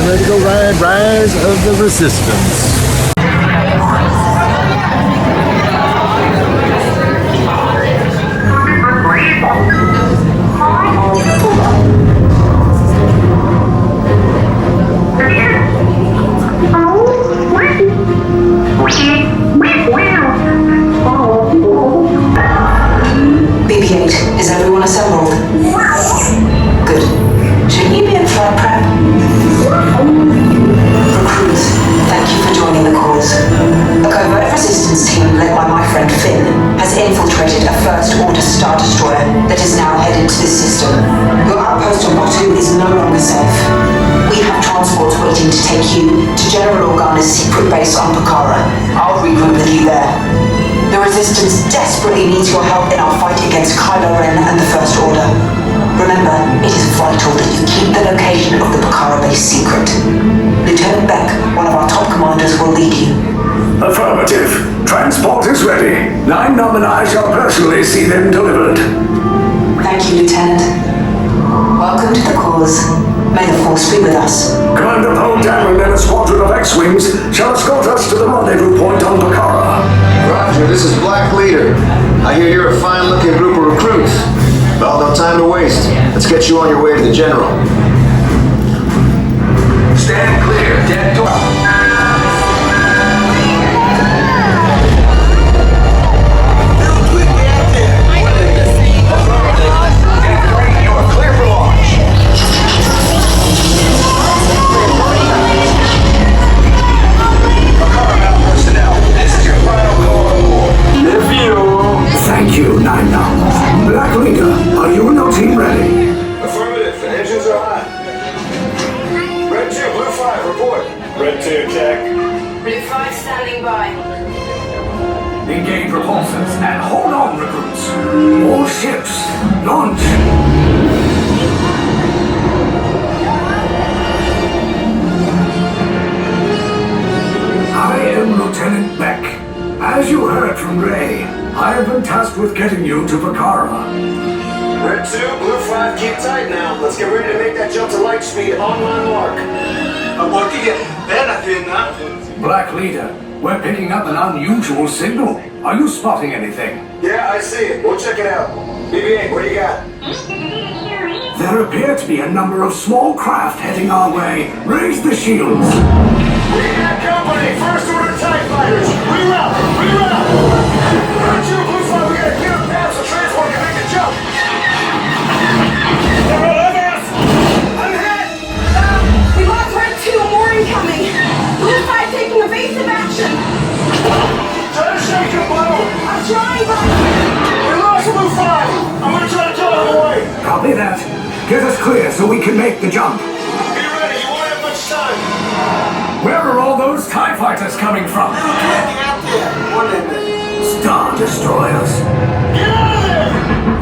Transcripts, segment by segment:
theoretical rise of the resistance. BB-8, is everyone assembled? Good. Shouldn't you be in flight prep? Recruits, thank you for joining the cause. A covert resistance team led by my friend Finn has infiltrated a first-order Star Destroyer that is now headed to this system. Your outpost on Batu is no longer safe. We have transports waiting to take you to General Organa's secret base on Pucara. I'll regroup with you there. The Resistance desperately needs your help in our fight against Kylo Ren and the First Order. Remember, it is vital that you keep the location of the Pucara base secret. Lieutenant Beck, one of our top commanders, will lead you. Affirmative. Transport is ready. 9 and I shall personally see them delivered. Thank you, Lieutenant. Welcome to the cause. May the Force be with us. Commander Poe Dameron and a squadron of X-Wings shall escort us to the rendezvous point on Pucara. Roger, this is Black Leader. I hear you're a fine-looking group of recruits. Well, no time to waste. Let's get you on your way to the General. Stand clear. Dead door. Thank you, 9. Black Leader, are you and your team ready? Affirmative. The engines are hot. Red 2, Blue 5, report. Red 2, check. Blue 5 standing by. Engage repulsors and hold on, recruits. All ships, launch. I am Lieutenant Beck. As you heard from Ray, I have been tasked with getting you to Pucara. Red 2, Blue 5, keep tight now. Let's get ready to make that jump to light speed on my mark. Black Leader, we're picking up an unusual signal. Are you spotting anything? Yeah, I see it. We'll check it out. BB-8, what do you got? There appear to be a number of small craft heading our way. Raise the shields. We got company! First order TIE fighters! Reroute! Reroute! Red 2, Blue 5, we gotta clear a path so transport can make the jump! They're all over us! I'm hit! We lost Red 2, more incoming! Blue 5 taking evasive action! Try to shake him, Blue! I'm trying, but... We lost Blue 5! I'm gonna try to draw him away! Copy that. Get us clear so we can make the jump. Be ready, you won't have much time! Where are all those TIE fighters coming from? Star Destroyers. Get out of there!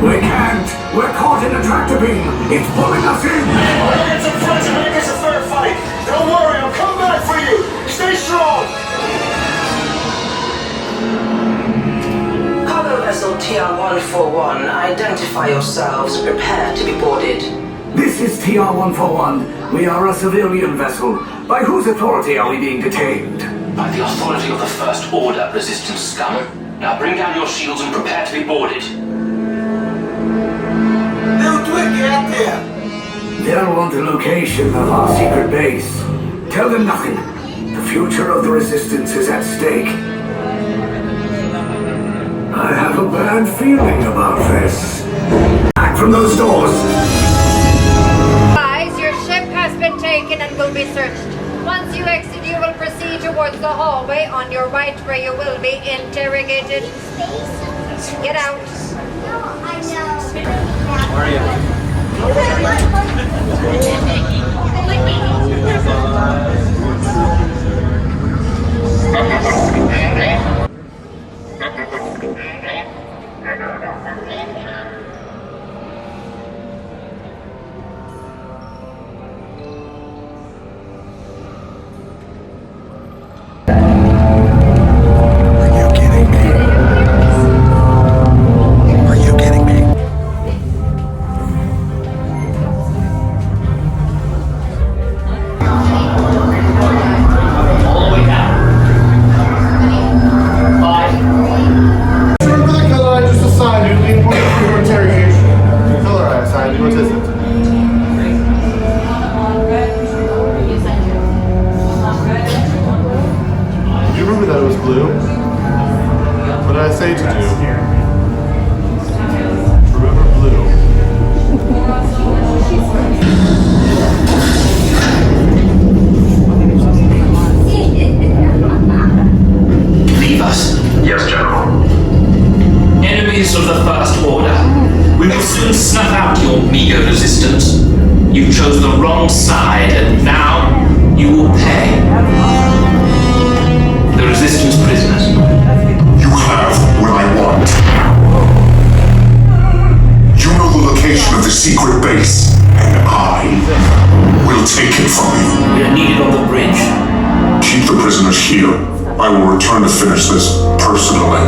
We can't. We're caught in a tractor beam. It's pulling us in. I'll get some friends and make us a fair fight! Don't worry, I'll come back for you! Stay strong! Cargo vessel TR-141, identify yourselves. Prepare to be boarded. This is TR-141. We are a civilian vessel. By whose authority are we being detained? By the authority of the First Order, Resistance scum. Now bring down your shields and prepare to be boarded. They'll want the location of our secret base. Tell them nothing. The future of the Resistance is at stake. I have a bad feeling about this. Back from those doors. Your ship has been taken and will be searched. Once you exit, you will proceed towards the hallway on your right, where you will be interrogated. Get out. Where are inside, and now you will pay. The Resistance prisoners. You have what I want. You know the location of the secret base, and I will take it from you. We are needed on the bridge. Keep the prisoners here. I will return to finish this personally.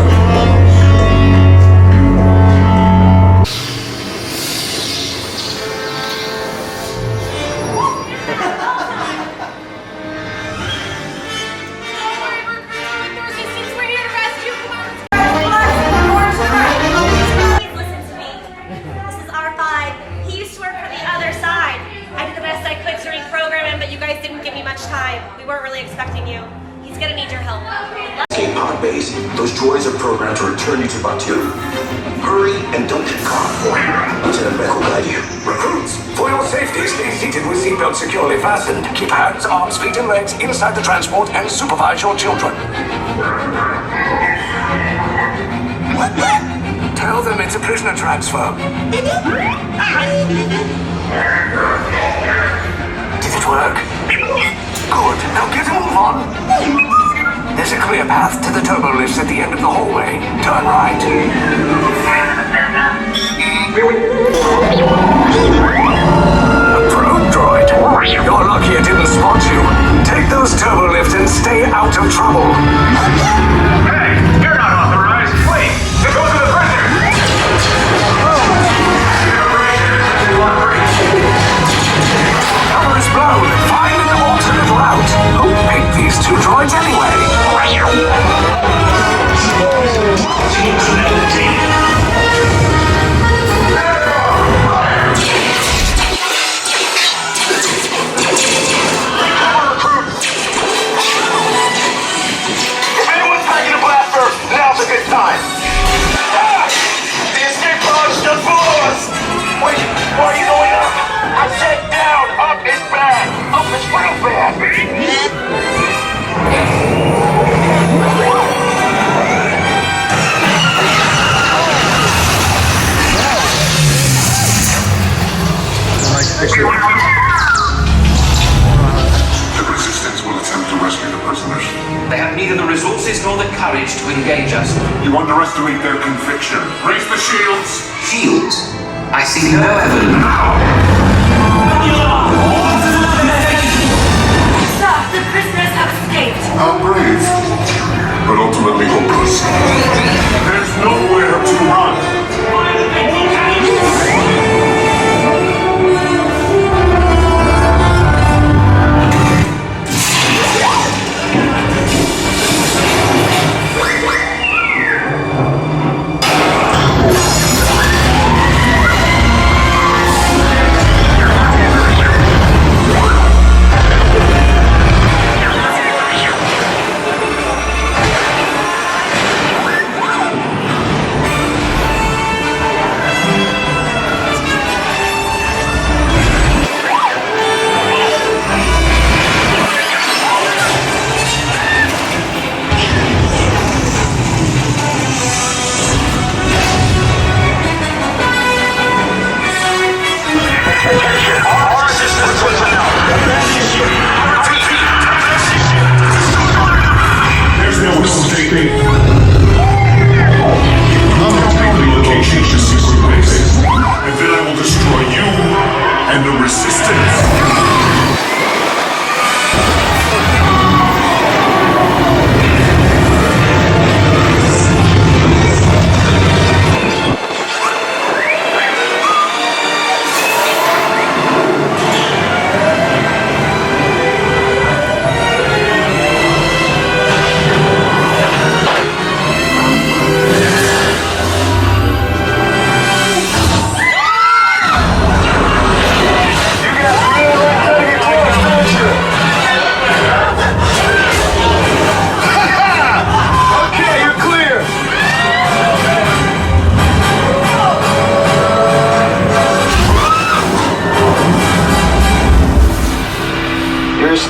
Those droids are programmed to return you to Batu. Hurry and don't get caught. Lieutenant Beck will guide you. Recruits, for your safety, stay seated with seatbelts securely fastened. Keep hands, arms, feet, and legs inside the transport and supervise your children. Tell them it's a prisoner transfer. Did it work? Good. Now get a move on. There's a clear path to the turbo lifts at the end of the hallway. Turn right. A probe droid. You're lucky it didn't spot you. Take those turbo lifts and stay out of trouble. Hey, you're not authorized. Wait, it goes to the prisoner. Cover is blown. Find an alternate route. Who picked these two droids anyway? If anyone's packing a blaster, now's a good time. Ah! The escape pod's just below us. Wait, why are you going up? I said down. Up is bad. Up is real bad. The Resistance will attempt to rescue the prisoners. They have neither the resources nor the courage to engage us. You underestimate their conviction. Raise the shields! Shields? I see no evidence. Sir, the prisoners have escaped. How brave, but ultimately hopeless. There's nowhere to run.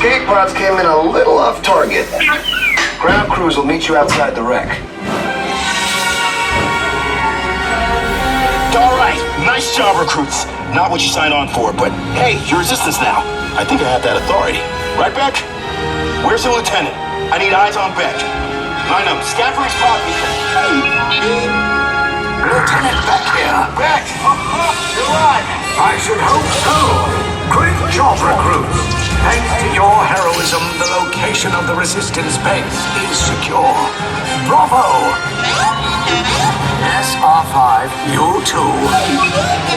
escape pods came in a little off target. Ground crews will meet you outside the wreck. All right, nice job, recruits. Not what you signed on for, but hey, you're Resistance now. I think I have that authority. Right, Beck? Where's the lieutenant? I need eyes on Beck. Line up. Scan for his pod beacon. Lieutenant Beck here. Beck! You're alive! I should hope so. Great job, recruits. Thanks to your heroism, the location of the Resistance base is secure. Bravo! SR5, you too.